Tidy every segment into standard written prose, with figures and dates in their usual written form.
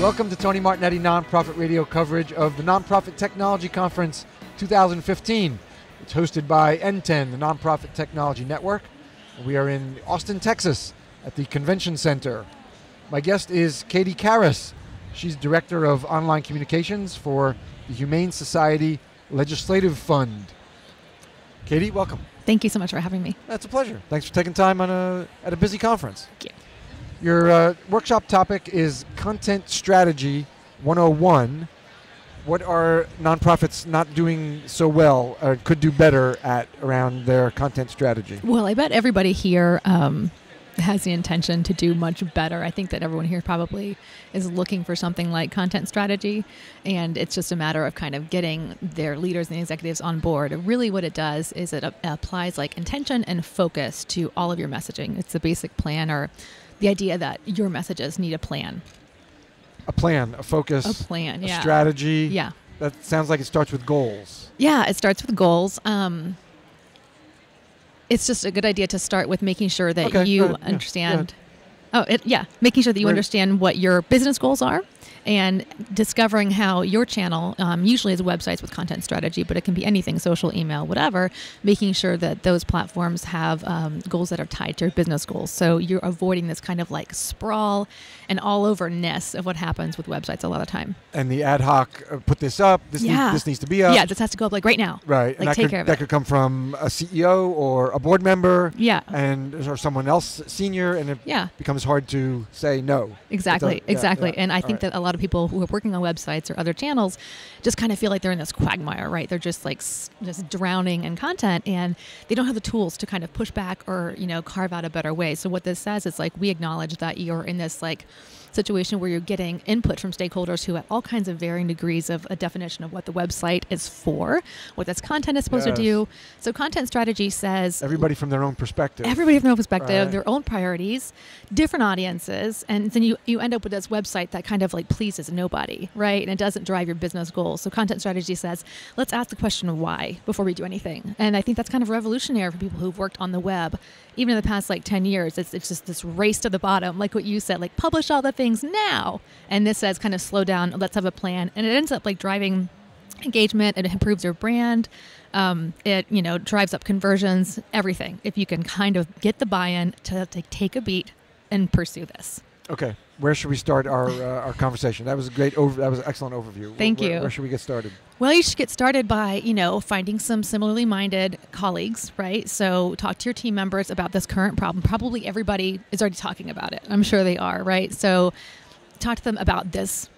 Welcome to Tony Martignetti Nonprofit Radio coverage of the Nonprofit Technology Conference 2015. It's hosted by NTEN, the Nonprofit Technology Network. We are in Austin, Texas at the Convention Center. My guest is Katie Carrus. She's Director of Online Communications for the Humane Society Legislative Fund. Katie, welcome. Thank you so much for having me. That's a pleasure. Thanks for taking time at a busy conference. Thank you. Your workshop topic is Content Strategy 101. What are nonprofits not doing so well or could do better at around their content strategy? Well, I bet everybody here has the intention to do much better. I think that everyone here probably is looking for something like content strategy, and it's just a matter of kind of getting their leaders and executives on board. Really what it does is it applies like intention and focus to all of your messaging. It's a basic plan, or the idea that your messages need a plan. A plan, a focus, a plan, yeah. A strategy. Yeah. That sounds like it starts with goals. Yeah, it starts with goals. It's just a good idea to start with making sure that you understand. Making sure that you understand what your business goals are, and discovering how your channel, usually is websites with content strategy, but it can be anything, social, email, whatever, making sure that those platforms have goals that are tied to your business goals. So you're avoiding this kind of like sprawl and all-overness of what happens with websites a lot of time. And the ad hoc, put this up, this needs to be up. Yeah, this has to go up like right now. Right. Like, and take care of it. That could come from a CEO or a board member. Yeah. Or someone else senior, and it becomes hard to say no. Exactly. And I think that a lot of people who are working on websites or other channels just kind of feel like they're in this quagmire, right? They're just like just drowning in content, and they don't have the tools to kind of push back or, carve out a better way. So what this says is like, we acknowledge that you're in this like situation where you're getting input from stakeholders who have all kinds of varying degrees of a definition of what the website is for, what this content is supposed to do. So content strategy says everybody from their own perspective. Their own priorities, different audiences, and then you end up with this website that kind of like pleases nobody, right? And it doesn't drive your business goals. So content strategy says, let's ask the question of why before we do anything. And I think that's kind of revolutionary for people who've worked on the web. Even in the past like 10 years, it's just this race to the bottom, like what you said, like publish all the things now. And this says kind of slow down, let's have a plan. And it ends up like driving engagement, it improves your brand, it drives up conversions, everything. If you can kind of get the buy-in to take a beat and pursue this. Okay, where should we start our conversation? That was a that was an excellent overview. Thank you. Where should we get started? Well, you should get started by, finding some similarly minded colleagues, right? So talk to your team members about this current problem. Probably everybody is already talking about it. I'm sure they are, right? So talk to them about this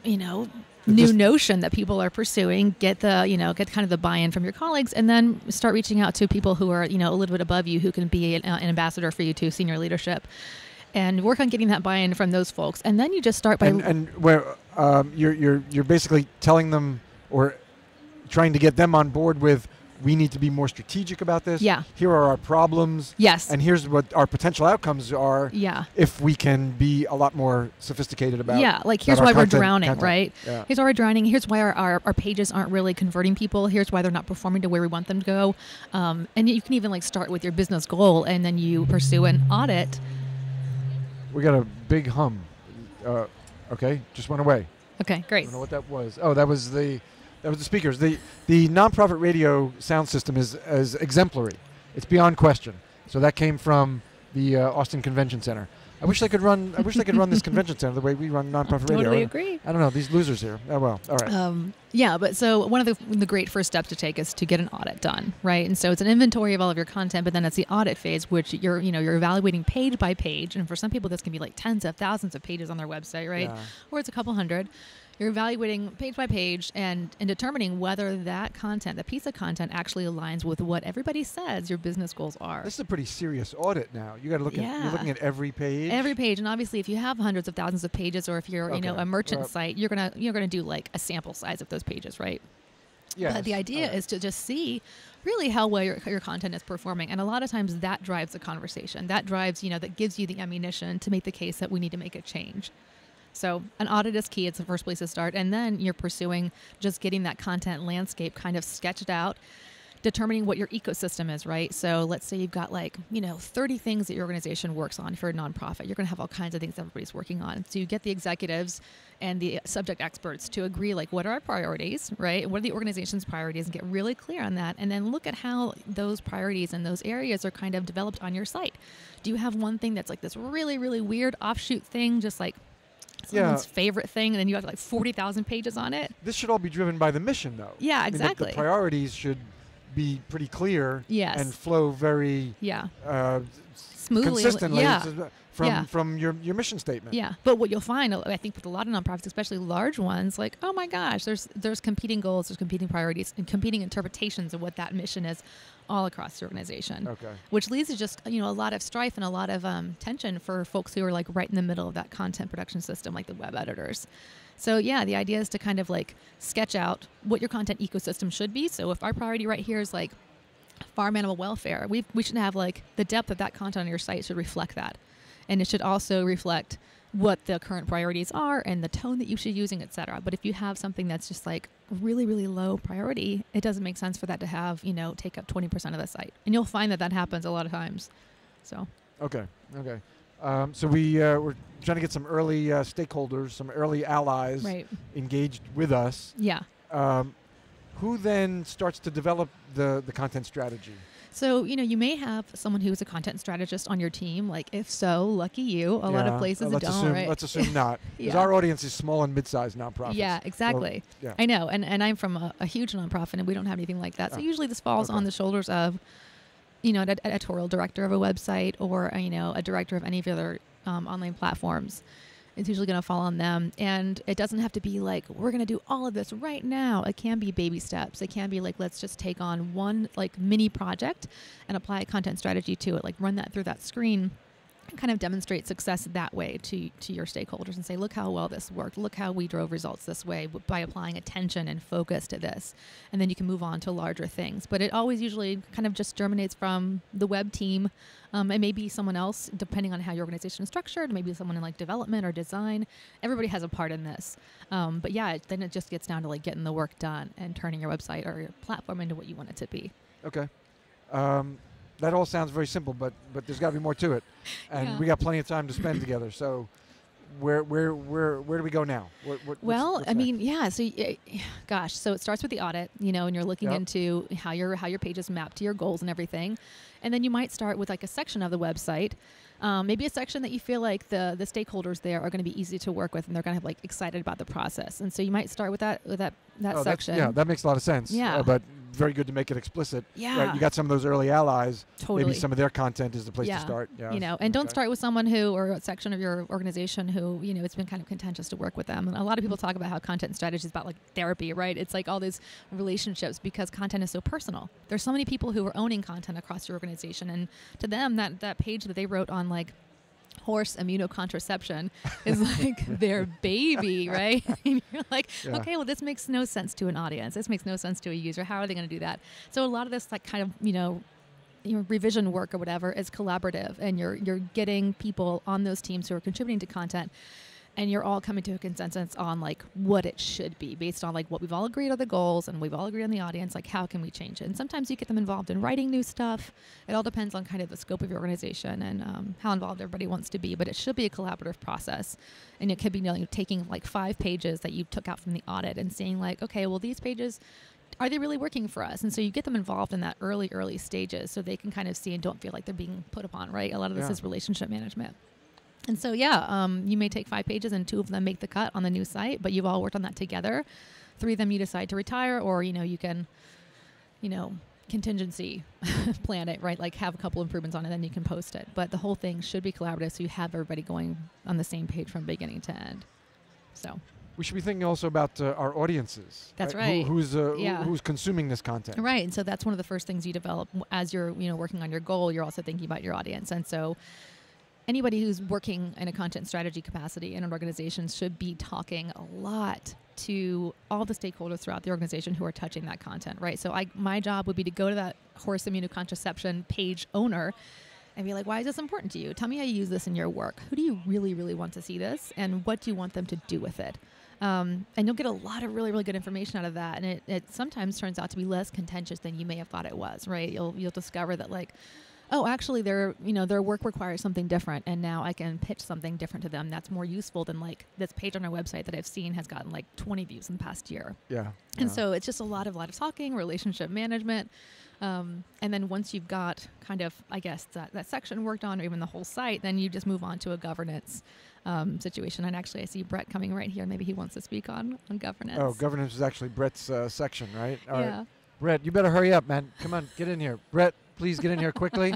new notion that people are pursuing. Get get kind of the buy-in from your colleagues, and then start reaching out to people who are, a little bit above you, who can be an ambassador for you to senior leadership. And work on getting that buy-in from those folks, and then you just start by and where you're basically telling them or trying to get them on board with, we need to be more strategic about this. Yeah. Here are our problems. Yes. And here's what our potential outcomes are. Yeah. If we can be a lot more sophisticated about. Yeah. Like here's why we're drowning, right? Yeah. Here's why we're drowning. Here's why our pages aren't really converting people. Here's why they're not performing to where we want them to go. And you can even like start with your business goal, and then you pursue an audit. We got a big hum. Okay, just went away. Okay, great. I don't know what that was. Oh, that was the speakers. The nonprofit radio sound system is exemplary. It's beyond question. So that came from the Austin Convention Center. I wish they could run this convention center the way we run nonprofit radio. Totally agree. I don't know, these losers here. Oh well, all right. But so one of the great first steps to take is to get an audit done, right? And so it's an inventory of all of your content, but then it's the audit phase, which you're evaluating page by page. And for some people, this can be like tens of thousands of pages on their website, right? Yeah. Or it's a couple hundred. You're evaluating page by page and determining whether that piece of content actually aligns with what everybody says your business goals are. This is a pretty serious audit now. You got to look at, you're looking at every page. Every page, and obviously if you have hundreds of thousands of pages, or if you're a merchant site, you're gonna do like a sample size of those pages, right? Yes. But the idea is to just see really how well your content is performing. And a lot of times that drives the conversation. That drives, that gives you the ammunition to make the case that we need to make a change. So an audit is key. It's the first place to start. And then you're pursuing just getting that content landscape kind of sketched out, determining what your ecosystem is, right? So let's say you've got 30 things that your organization works on. For a nonprofit, you're going to have all kinds of things everybody's working on. So you get the executives and the subject experts to agree, what are our priorities, right? What are the organization's priorities, and get really clear on that. And then look at how those priorities and those areas are kind of developed on your site. Do you have one thing that's this really, really weird offshoot thing, just someone's favorite thing, and then you have 40,000 pages on it? This should all be driven by the mission, though. Yeah, exactly. The priorities should be pretty clear and flow very smoothly, consistently from your mission statement. Yeah, but what you'll find, I think, with a lot of nonprofits, especially large ones, oh my gosh, there's competing goals, there's competing priorities, and competing interpretations of what that mission is all across the organization. Okay. Which leads to just a lot of strife and a lot of tension for folks who are right in the middle of that content production system, like the web editors. So yeah, the idea is to kind of sketch out what your content ecosystem should be. So if our priority right here is farm animal welfare, we should have the depth of that content on your site should reflect that. And it should also reflect what the current priorities are and the tone that you should be using, et cetera. But if you have something that's just really, really low priority, it doesn't make sense for that to have, take up 20% of the site. And you'll find that happens a lot of times. So. Okay. So we're trying to get some early stakeholders, some early allies engaged with us. Yeah. Who then starts to develop the content strategy? So, you may have someone who's a content strategist on your team. If so, lucky you. A lot of places don't, right? Let's assume not. Because our audience is small and mid-sized nonprofits. Yeah, exactly. So, I know. And I'm from a huge nonprofit, and we don't have anything like that. So usually this falls on the shoulders of, an editorial director of a website or, a director of any of the other online platforms. It's usually going to fall on them. And it doesn't have to be we're going to do all of this right now. It can be baby steps. It can be let's just take on one mini project and apply a content strategy to it. Run that through that screen and kind of demonstrate success that way to your stakeholders and say, look how well this worked. Look how we drove results this way by applying attention and focus to this. And then you can move on to larger things. But it always usually kind of just germinates from the web team. It may be someone else, depending on how your organization is structured. Maybe someone in development or design. Everybody has a part in this. But yeah, then it just gets down to getting the work done and turning your website or your platform into what you want it to be. Okay. That all sounds very simple, but there's got to be more to it, and we got plenty of time to spend together. So, where do we go now? What's next? So it starts with the audit, and you're looking into how your pages map to your goals and everything, and then you might start with a section of the website, maybe a section that you feel the stakeholders there are going to be easy to work with, and they're going to have excited about the process, and so you might start with that section. That makes a lot of sense. Yeah, but very good to make it explicit. Yeah. Right? You got some of those early allies. Totally. Maybe some of their content is the place to start. Yeah. And don't start with someone or a section of your organization who, it's been kind of contentious to work with them. And a lot of people talk about how content strategy is about therapy, right? It's all these relationships because content is so personal. There's so many people who are owning content across your organization, and to them, that page that they wrote on horse immunocontraception is their baby, right? And you're okay, well, this makes no sense to an audience. This makes no sense to a user. How are they going to do that? So a lot of this kind of, revision work or whatever is collaborative, and you're getting people on those teams who are contributing to content, and you're all coming to a consensus on what it should be based on what we've all agreed are the goals, and we've all agreed on the audience, how can we change it? And sometimes you get them involved in writing new stuff. It all depends on kind of the scope of your organization and how involved everybody wants to be, but it should be a collaborative process. And it could be taking 5 pages that you took out from the audit and saying okay, well, these pages, are they really working for us? And so you get them involved in that early stages so they can kind of see and don't feel like they're being put upon, right? A lot of this is relationship management. And so, you may take 5 pages and 2 of them make the cut on the new site, but you've all worked on that together. 3 of them you decide to retire, or, you can, contingency plan it, right? Have a couple improvements on it, then you can post it. But the whole thing should be collaborative, so you have everybody going on the same page from beginning to end. So we should be thinking also about our audiences. That's right. Who's consuming this content. Right. And so that's one of the first things you develop as you're, working on your goal. You're also thinking about your audience. And so anybody who's working in a content strategy capacity in an organization should be talking a lot to all the stakeholders throughout the organization who are touching that content, right? So my job would be to go to that horse immunocontraception page owner and be why is this important to you? Tell me how you use this in your work. Who do you really, really want to see this? And what do you want them to do with it? And you'll get a lot of really, really good information out of that. And it sometimes turns out to be less contentious than you may have thought it was, right? You'll discover that, like, oh, actually their work requires something different, and now I can pitch something different to them that's more useful than, like, this page on our website that I've seen has gotten like 20 views in the past year. Yeah. And so it's just a lot of talking, relationship management. And then once you've got kind of, I guess, that section worked on, or even the whole site, then you just move on to a governance situation. And actually, I see Brett coming right here. Maybe he wants to speak on governance. Oh, governance is actually Brett's section, right? All yeah. right. Brett, you better hurry up, man. Come on, get in here. Brett, please get in here quickly,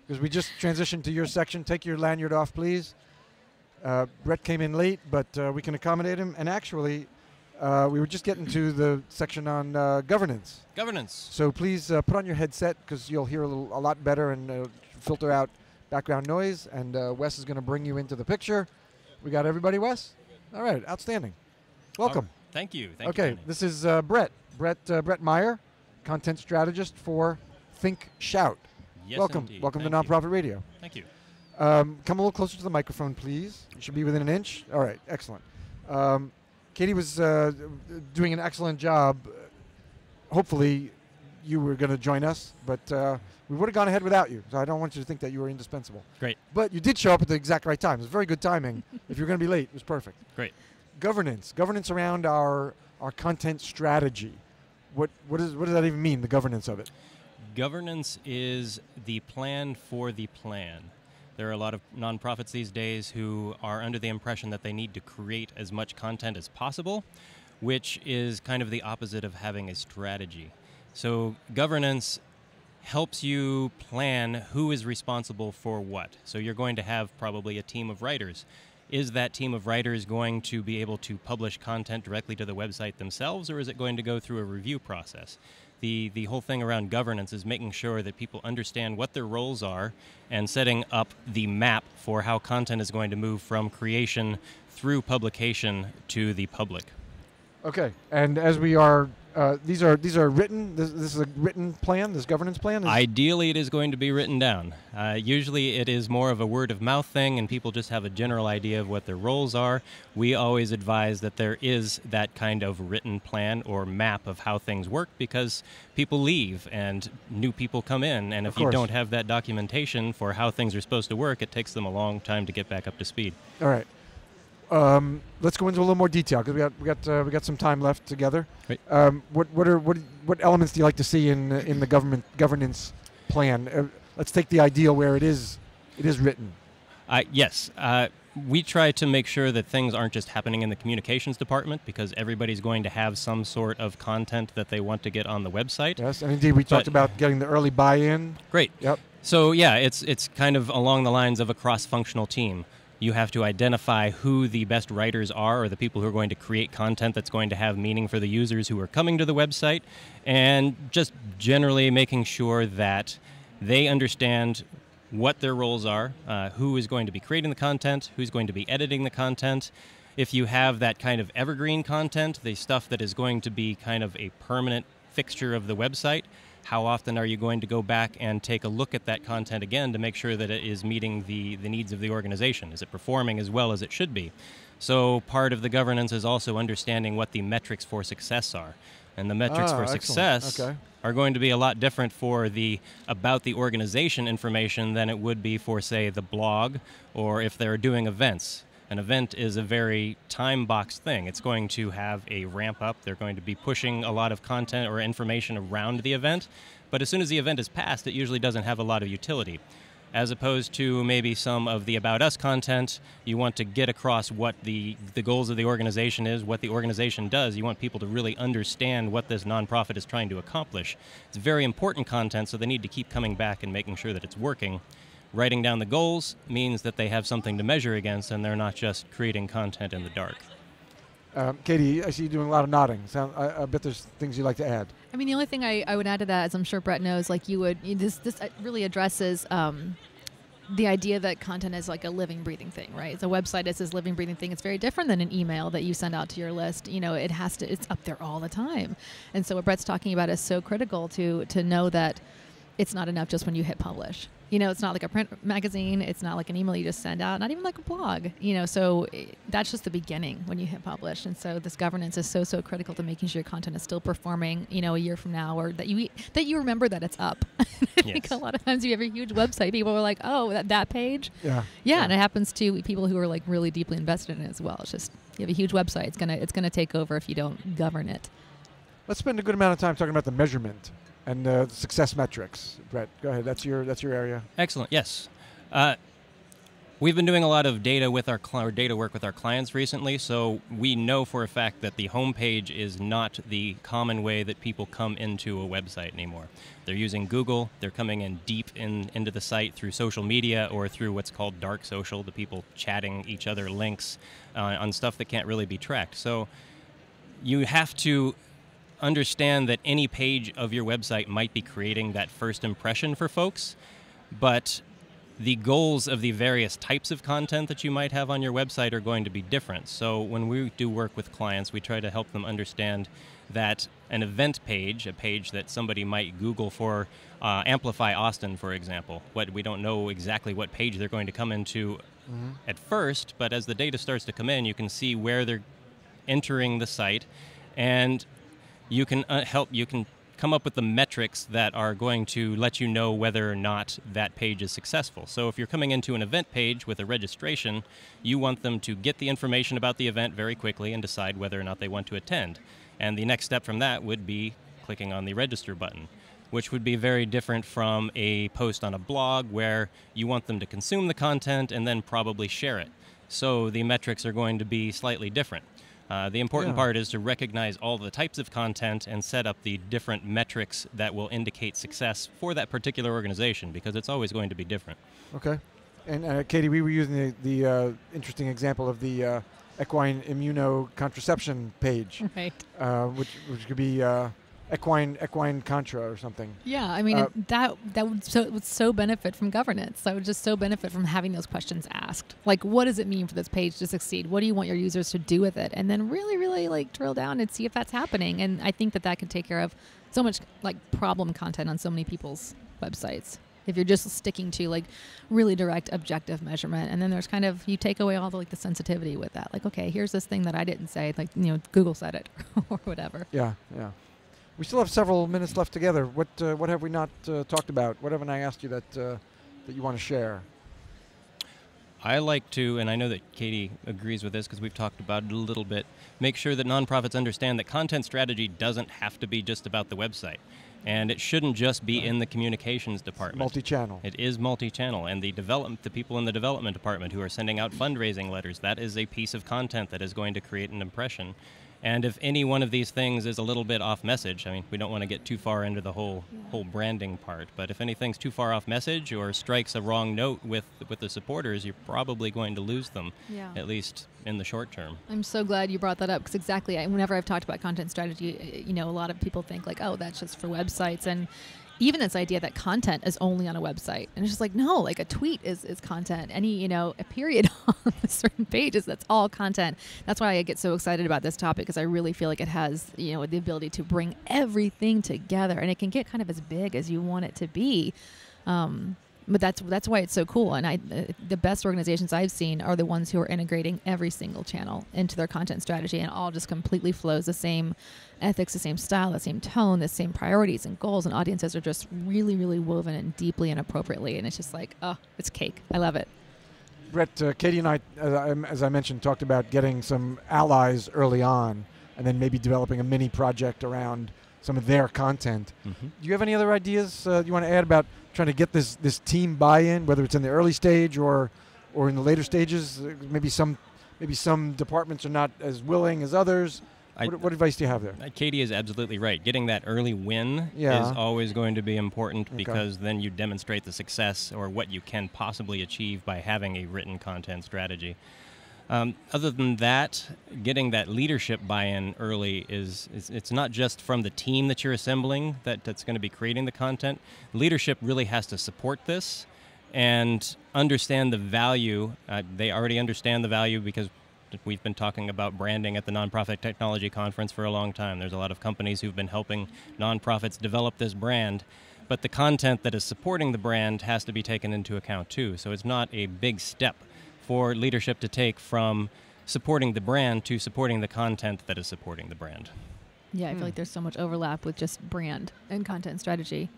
because we just transitioned to your section. Take your lanyard off, please. Brett came in late, but we can accommodate him. And actually, we were just getting to the section on governance. Governance. So please put on your headset, because you'll hear a lot better and filter out background noise. And Wes is going to bring you into the picture. We got everybody, Wes? All right, outstanding. Welcome. Thank you. Okay, you, this is Brett Meyer, content strategist for ThinkShout. Yes, Welcome. indeed. Welcome to Thank you. Nonprofit Radio. Thank you. Come a little closer to the microphone, please. You should be within an inch. All right, excellent. Katie was doing an excellent job. Hopefully, you were going to join us, but we would have gone ahead without you. So I don't want you to think that you were indispensable. Great. But you did show up at the exact right time. It was very good timing. If you're going to be late, it was perfect. Great. Governance around our content strategy. What does that even mean, the governance of it? Governance is the plan for the plan. There are a lot of nonprofits these days who are under the impression that they need to create as much content as possible, which is kind of the opposite of having a strategy. So governance helps you plan who is responsible for what. So you're going to have probably a team of writers. Is that team of writers going to be able to publish content directly to the website themselves, or is it going to go through a review process? The whole thing around governance is making sure that people understand what their roles are and setting up the map for how content is going to move from creation through publication to the public. Okay, and as we are, these are written. This is a written plan. This governance plan. Ideally, it is going to be written down. Usually, it is more of a word of mouth thing, and people just have a general idea of what their roles are. We always advise that there is that kind of written plan or map of how things work, because people leave and new people come in, and if you don't have that documentation for how things are supposed to work, it takes them a long time to get back up to speed. All right. Let's go into a little more detail, because we got some time left together. Right. What elements do you like to see in the governance plan? Let's take the ideal where it is written. Yes. We try to make sure that things aren't just happening in the communications department, because everybody's going to have some sort of content that they want to get on the website. Yes, and indeed we talked about getting the early buy-in. Great. Yep. So yeah, it's kind of along the lines of a cross-functional team. You have to identify who the best writers are, or the people who are going to create content that's going to have meaning for the users who are coming to the website, and just generally making sure that they understand what their roles are, who is going to be creating the content, who's going to be editing the content. If you have that kind of evergreen content, the stuff that is going to be kind of a permanent fixture of the website, how often are you going to go back and take a look at that content again to make sure that it is meeting the needs of the organization? Is it performing as well as it should be? So part of the governance is also understanding what the metrics for success are. And the metrics for success are going to be a lot different for the about the organization information than it would be for, say, the blog, or if they're doing events. An event is a very time-boxed thing. It's going to have a ramp-up. They're going to be pushing a lot of content or information around the event. But as soon as the event is passed, it usually doesn't have a lot of utility. As opposed to maybe some of the About Us content, you want to get across what the goals of the organization is, what the organization does. You want people to really understand what this nonprofit is trying to accomplish. It's very important content, so they need to keep coming back and making sure that it's working. Writing down the goals means that they have something to measure against, and they're not just creating content in the dark. Katie, I see you doing a lot of nodding. I bet there's things you'd like to add. I mean, the only thing I would add to that, as I'm sure Brett knows, like this really addresses the idea that content is like a living, breathing thing, right? The website is this living, breathing thing. It's very different than an email that you send out to your list. You know, it's up there all the time. And so what Brett's talking about is so critical to know that it's not enough just when you hit publish, It's not like a print magazine. It's not like an email you just send out, not even like a blog, so that's just the beginning when you hit publish. And so this governance is so critical to making sure your content is still performing, a year from now, or that you remember that it's up. I think a lot of times you have a huge website, people are like, oh, that page. Yeah. And it happens to people who are like really deeply invested in it as well. It's just, you have a huge website. It's gonna take over if you don't govern it. Let's spend a good amount of time talking about the measurement and the success metrics. Brett, go ahead. That's your area. Excellent. Yes. We've been doing a lot of data with our data work with our clients recently, so we know for a fact that the homepage is not the common way that people come into a website anymore. They're using Google. They're coming in deep into the site through social media or through what's called dark social, the people chatting each other links on stuff that can't really be tracked. So you have to understand that any page of your website might be creating that first impression for folks, but the goals of the various types of content that you might have on your website are going to be different. So when we do work with clients, we try to help them understand that an event page, a page that somebody might Google for Amplify Austin, for example, we don't know exactly what page they're going to come into at first, but as the data starts to come in, you can see where they're entering the site, and you can come up with the metrics that are going to let you know whether or not that page is successful. So if you're coming into an event page with a registration, you want them to get the information about the event very quickly and decide whether or not they want to attend. And the next step from that would be clicking on the register button, which would be very different from a post on a blog where you want them to consume the content and then probably share it. So the metrics are going to be slightly different. The important part is to recognize all the types of content and set up the different metrics that will indicate success for that particular organization, because it's always going to be different. Okay. And Katie, we were using the interesting example of the equine immunocontraception page, right? Which could be equine contra or something. Yeah, I mean that would so benefit from governance. That would just so benefit from having those questions asked. Like, what does it mean for this page to succeed? What do you want your users to do with it? And then really like drill down and see if that's happening. And I think that can take care of so much like problem content on so many people's websites. If you're just sticking to like really direct objective measurement, and then there's kind of, you take away all the the sensitivity with that. Like, okay, here's this thing that I didn't say, like Google said it or whatever. Yeah. We still have several minutes left together. What have we not talked about? What haven't I asked you that you want to share? I like to, and I know that Katie agrees with this because we've talked about it a little bit, make sure that nonprofits understand that content strategy doesn't have to be just about the website. And it shouldn't just be in the communications department. Multi-channel. It is multi-channel. And the people in the development department who are sending out fundraising letters, that is a piece of content that is going to create an impression. And if any one of these things is a little bit off message, I mean, we don't want to get too far into the whole branding part, but if anything's too far off message or strikes a wrong note with the supporters, you're probably going to lose them, at least in the short term. I'm so glad you brought that up, because exactly, whenever I've talked about content strategy, a lot of people think like, oh, that's just for websites, and even this idea that content is only on a website. And it's just like, no, like a tweet is content. Any, a period on a certain page that's all content. That's why I get so excited about this topic, because I really feel like it has, the ability to bring everything together, and it can get kind of as big as you want it to be. But that's why it's so cool. And the best organizations I've seen are the ones who are integrating every single channel into their content strategy, and it all just completely flows the same ethics, the same style, the same tone, the same priorities and goals, and audiences are just really, really woven in deeply and appropriately. And it's just like, oh, it's cake. I love it. Brett, Katie and I, as I mentioned, talked about getting some allies early on, and then maybe developing a mini project around some of their content. Mm-hmm. Do you have any other ideas you want to add about trying to get this team buy-in, whether it's in the early stage or in the later stages? Maybe some departments are not as willing as others. What advice do you have there? Katie is absolutely right. Getting that early win is always going to be important, because then you demonstrate the success or what you can possibly achieve by having a written content strategy. Other than that, getting that leadership buy-in early it's not just from the team that you're assembling that's going to be creating the content. Leadership really has to support this and understand the value. They already understand the value, because we've been talking about branding at the Nonprofit Technology Conference for a long time. There's a lot of companies who've been helping nonprofits develop this brand. but the content that is supporting the brand has to be taken into account too. So it's not a big step for leadership to take from supporting the brand to supporting the content that is supporting the brand. Yeah, I feel like there's so much overlap with just brand and content strategy.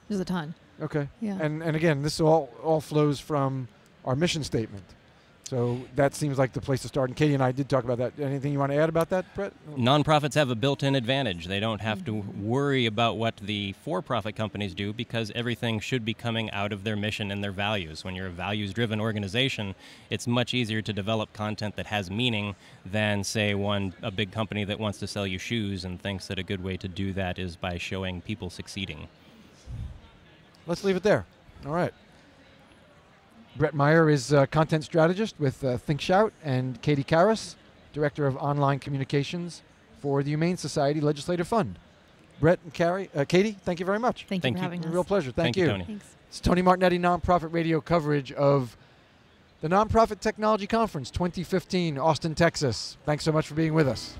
There's a ton. Okay. Yeah. And again, this all flows from our mission statement. So that seems like the place to start. And Katie and I did talk about that. Anything you want to add about that, Brett? Nonprofits have a built-in advantage. They don't have to worry about what the for-profit companies do because everything should be coming out of their mission and their values. When you're a values-driven organization, it's much easier to develop content that has meaning than, say, a big company that wants to sell you shoes and thinks that a good way to do that is by showing people succeeding. Let's leave it there. All right. Brett Meyer is a content strategist with ThinkShout, and Katie Carrus, Director of Online Communications for the Humane Society Legislative Fund. Brett and Katie, thank you very much. Thank you for having us. Real pleasure. Thank you. Tony. Thanks. It's Tony Martignetti, Nonprofit Radio coverage of the Nonprofit Technology Conference 2015, Austin, Texas. Thanks so much for being with us.